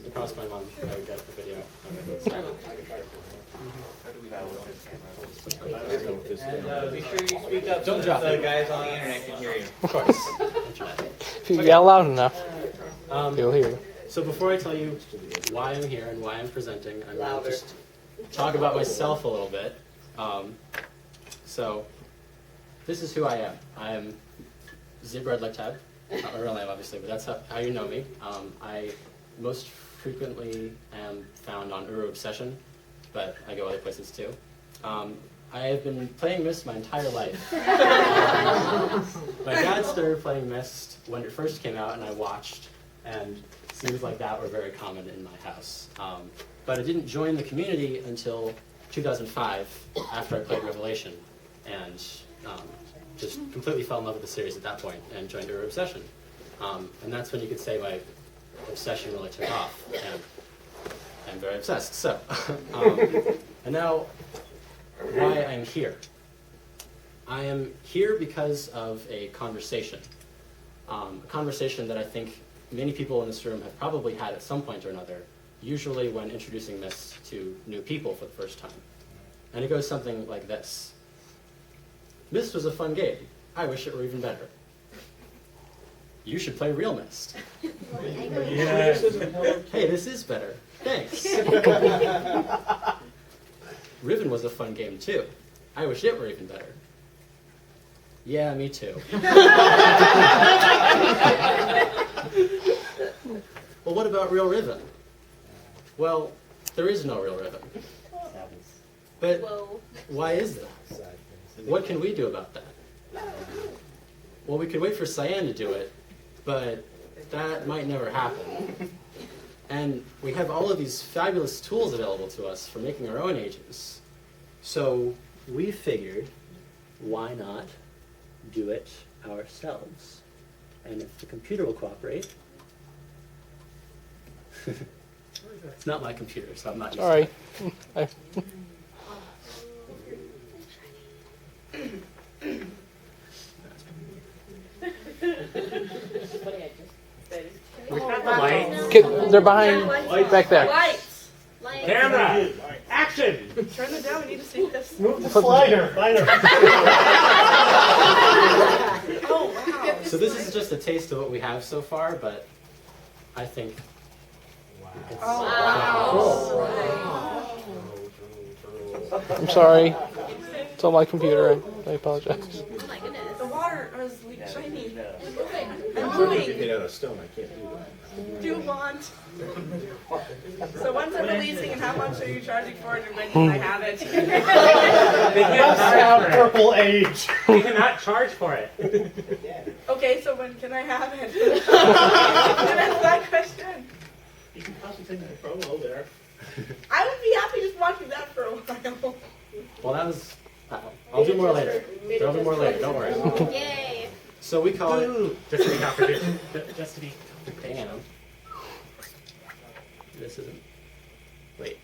it promised my mom I would get the video. And be sure you speak up Don't so drop the it. guys on the internet can hear you. Of course. If you yell loud enough, you'll hear you. So before I tell you why I'm here and why I'm presenting, I'm going to just talk about myself a little bit. So this is who I am. I am Zebra Lectab. Not my real name, obviously, but that's how you know me. I most frequently am found on Uru Obsession, but I go other places too. I have been playing Myst my entire life. My dad started playing Myst when it first came out, and I watched, and scenes like that were very common in my house. But I didn't join the community until 2005, after I played Revelation, and just completely fell in love with the series at that point, and joined Uru Obsession. And that's when you could say my obsession really took off, and I'm very obsessed. So, and now, why I'm here. I am here because of a conversation that I think many people in this room have probably had at some point or another, usually when introducing Myst to new people for the first time. And it goes something like this. Myst was a fun game. I wish it were even better. You should play real Myst. Yes. Hey, this is better. Thanks. Riven was a fun game too. I wish it were even better. Yeah, me too. Well, what about real Riven? Well, there is no real Riven. But why is that? What can we do about that? Well, we could wait for Cyan to do it, but that might never happen. And we have all of these fabulous tools available to us for making our own agents. So we figured, why not do it ourselves? And if the computer will cooperate... It's not my computer, so I'm not used Sorry. to it. They're behind, back there. Lights! Camera! Action! Turn it down, we need to see this. Move the slider! Oh, wow. So this is just a taste of what we have so far, but I think it's I'm sorry. It's on my computer. I apologize. Oh my goodness. The water is like shiny. I'm You're moving. made out of stone, I can't do that. Do you want? So when's it releasing and how much are you charging for it and when can I have it? Sound purple age. You cannot charge for it. Okay, so when can I have it? That's my question. You can possibly take that promo there. I would be happy just watching that for a while. well, that was. I'll do more later. There'll be more later. Don't worry. Yay. So we call it. Just to be comforted. Just to be. Damn. This isn't. Wait.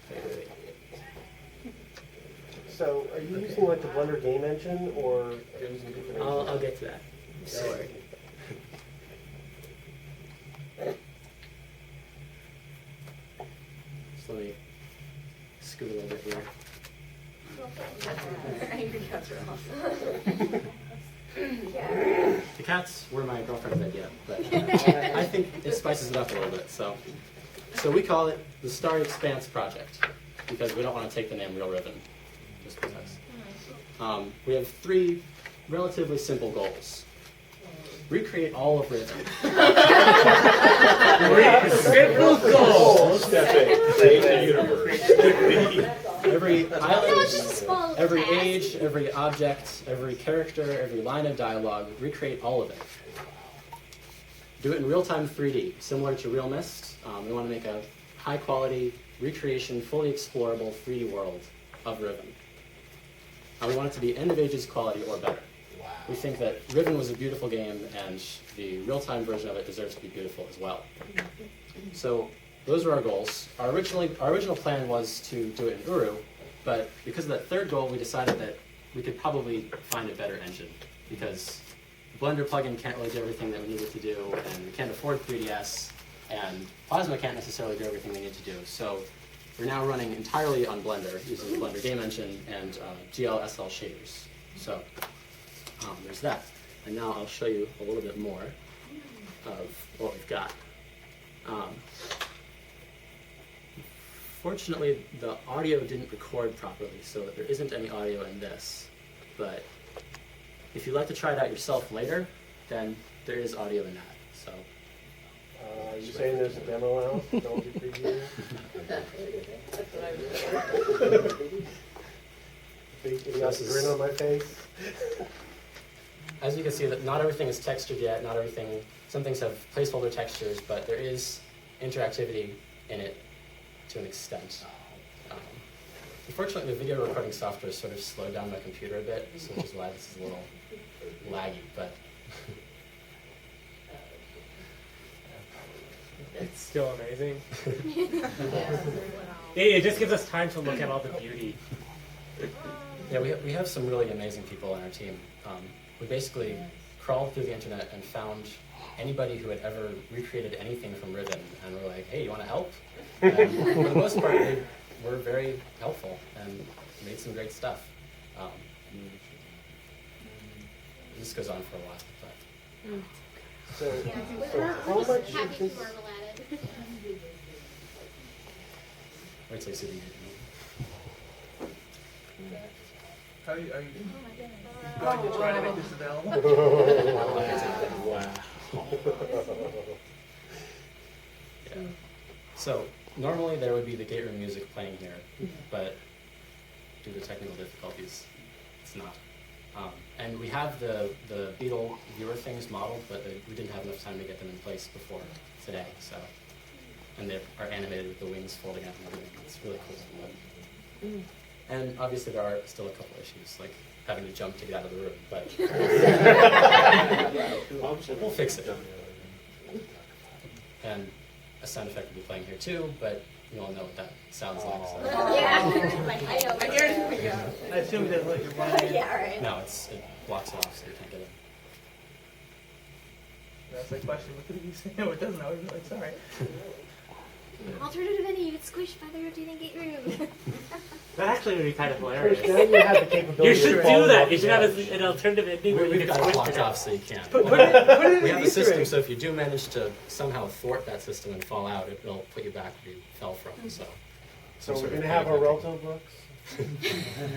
So, are you using like the Blender game engine, or are you using a different engine? I'll get to that. Don't worry. Just let me scoot a little bit here. Angry cats are awesome. The cats were my girlfriend's idea, but I think it spices it up a little bit. So we call it the Starry Expanse project because we don't want to take the name Real Riven, just because. We have 3 relatively simple goals. Recreate all of Riven. Simple goals! Step in, save the universe. Every island, every age, every object, every character, every line of dialogue, recreate all of it. Do it in real-time 3D, similar to Real Myst. We want to make a high-quality recreation, fully explorable 3D world of Riven. We want it to be end of ages quality or better. We think that Riven was a beautiful game, and the real-time version of it deserves to be beautiful as well. So those are our goals. Our original plan was to do it in Uru, but because of that third goal, we decided that we could probably find a better engine, because the Blender plugin can't really do everything that we needed to do, and we can't afford 3DS, and Plasma can't necessarily do everything they need to do. So we're now running entirely on Blender, using the Blender game engine and GLSL shaders. So there's that. And now I'll show you a little bit more of what we've got. Fortunately, the audio didn't record properly, so there isn't any audio in this. But if you'd like to try it out yourself later, then there is audio in that. So. Are you saying there's a demo out? Don't you preview? That's what I was You got a grin on my face? As you can see, that not everything is textured yet. Not everything. Some things have placeholder textures, but there is interactivity in it to an extent. Unfortunately, the video recording software sort of slowed down my computer a bit, so which is why this is a little laggy. But It's still amazing. It just gives us time to look at all the beauty. yeah, we have some really amazing people on our team. We basically crawled through the internet and found anybody who had ever recreated anything from Ribbon, and we're like, hey, you want to help? And for the most part, they were very helpful and made some great stuff. This goes on for a while, but So how much is Happy this? Marvel added. wait till you see the video. Are you going to try to make this available? Wow. Yeah. So normally there would be the gate room music playing here, but due to technical difficulties, it's not. And we have the Beetle viewer things modeled, but we didn't have enough time to get them in place before today. So, and they are animated with the wings folding out and everything. It's really cool. And obviously there are still a couple issues, like having to jump to get out of the room, but we'll fix it. And a sound effect will be playing here too, but you all know what that sounds like. So. Yeah. I know. I hear it. Yeah. I assume that's what you're buying. Yeah, right. No, it blocks it off so you can't get it. That's the question. What did you say? No, it doesn't. I was like, sorry. Alternative ending, you get squished by the rotating gate room. That actually would be kind of Now hilarious. you have the capability. You should of do that. following You should have the an alternative ending where you We've can got it squish blocked it. off so you can't. Put it in We an have a Easter system, egg. so if you do manage to somehow thwart that system and fall out, it'll put you back where you fell from. So So some we're sort going of to have our code. Relto books?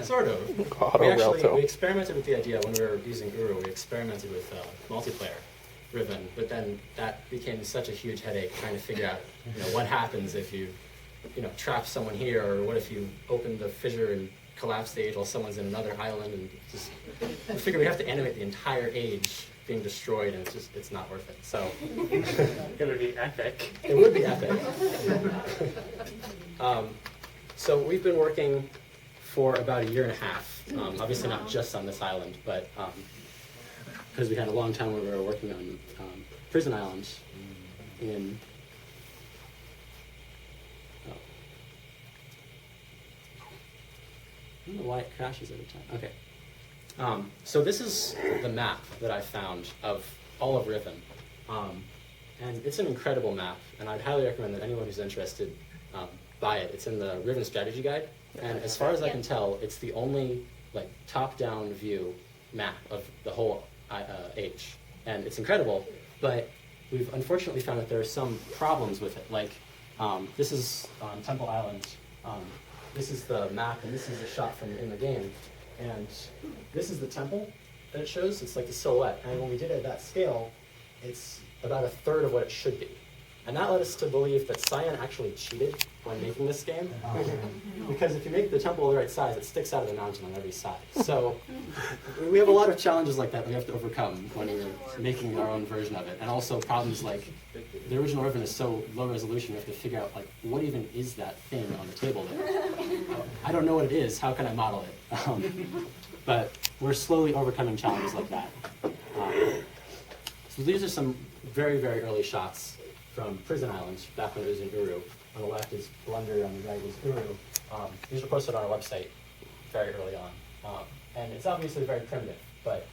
Sort of. Auto We Relto. experimented with the idea when we were using Uru. We experimented with multiplayer Ribbon, but then that became such a huge headache trying to figure out, what happens if you, trap someone here, or what if you open the fissure and collapse the age while someone's in another island, and just we figured we have to animate the entire age being destroyed, and it's not worth it. So It would be epic. it would be epic. So we've been working for about a year and a half. Obviously not just on this island, but because we had a long time when we were working on Prison Island in. I don't know why it crashes every time. Okay. So this is the map that I found of all of Ribbon. And it's an incredible map, and I'd highly recommend that anyone who's interested buy it. It's in the Ribbon Strategy Guide, and as far as I can tell, it's the only top-down view map of the whole age. And it's incredible, but we've unfortunately found that there are some problems with it. Like, this is on Temple Island. This is the map, and this is a shot from in the game. And this is the temple that it shows. It's like the silhouette. And when we did it at that scale, it's about a third of what it should be. And that led us to believe that Cyan actually cheated when making this game. Because if you make the temple the right size, it sticks out of the mountain on every side. So we have a lot of challenges like that we have to overcome when we're making our own version of it. And also problems like the original Ribbon is so low resolution, we have to figure out what even is that thing on the table there. I don't know what it is. How can I model it? But we're slowly overcoming challenges like that. So these are some very, very early shots from Prison Island, back when it was in Uru. On the left is Blender, on the right is Uru. These were posted on our website very early on. And it's obviously very primitive, but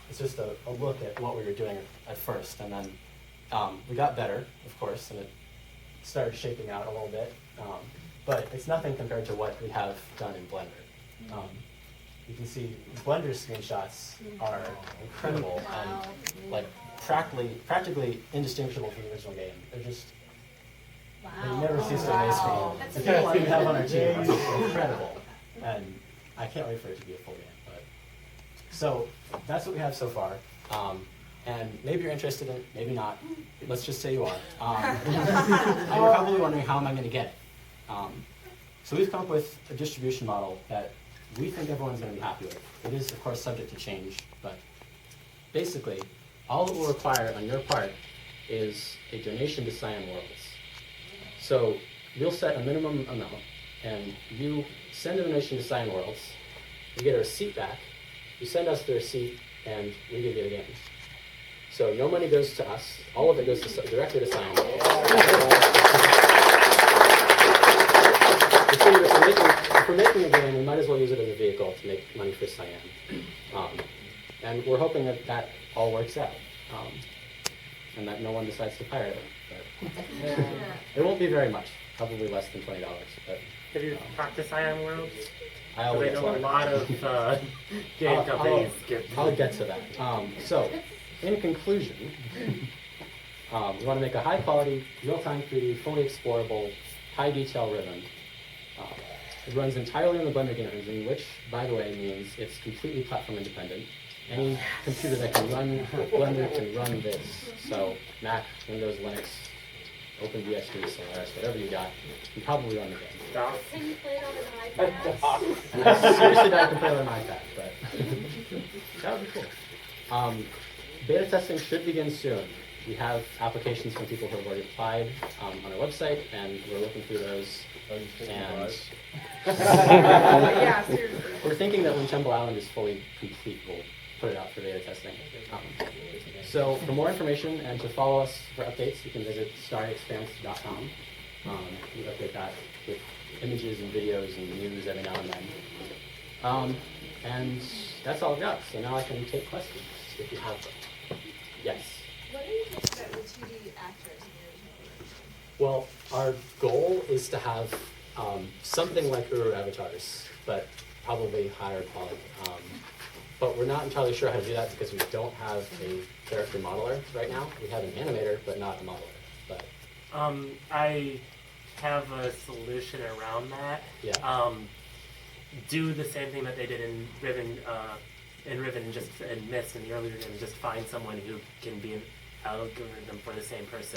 it's just a look at what we were doing at first. And then We got better, of course, and it started shaping out a little bit. But it's nothing compared to what we have done in Blender. You can see Blender screenshots are incredible and like practically indistinguishable from the original game. They're just they never cease to amaze me. The people we have on our team are just incredible, and I can't wait for it to be a full game. But so that's what we have so far. And maybe you're interested in it, maybe not. Let's just say you are. And you're probably wondering, how am I going to get it? So we've come up with a distribution model that we think everyone's going to be happy with. It is, of course, subject to change, but basically, all it will require on your part is a donation to Cyan Worlds. So you'll set a minimum amount, and you send a donation to Cyan Worlds, you get a receipt back, you send us the receipt, and we give you the game. So no money goes to us, all of it goes directly to Cyan Worlds. If we're making a game, we might as well use it as a vehicle to make money for Cyan. And we're hoping that that all works out, and that no one decides to pirate it. But it won't be very much, probably less than $20. But Have you talked to Cyan Worlds? I'll I get to know a that. lot of game companies get. I'll get to that. So, in conclusion, we want to make a high-quality, real-time 3D, fully explorable, high-detail ribbon. It runs entirely on the Blender game engine, which, by the way, means it's completely platform independent. Any computer that can run Blender can run this. So Mac, Windows, Linux, OpenBSD, Solaris, whatever you got, you can probably run the game. Stuff. Can you play it on an iPad? And I seriously doubt I can play it on my iPad, but that would be cool. Beta testing should begin soon. We have applications from people who have already applied on our website, and we're looking through those. And Yeah, seriously. we're thinking that when Temple Island is fully complete, we'll put it out for beta testing. So for more information and to follow us for updates, you can visit starryexpanse.com. We update that with images and videos and news every now and then. And that's all I've got. So now I can take questions if you have them. Yes? What do you think about the 2D actors in the original version? Well, our goal is to have something like Uru avatars, but probably higher quality. But we're not entirely sure how to do that because we don't have a character modeler right now. We have an animator, but not a modeler. But I have a solution around that. yeah, Do the same thing that they did in Riven, and Mist in the earlier game. Just find someone who can be an algorithm for the same person.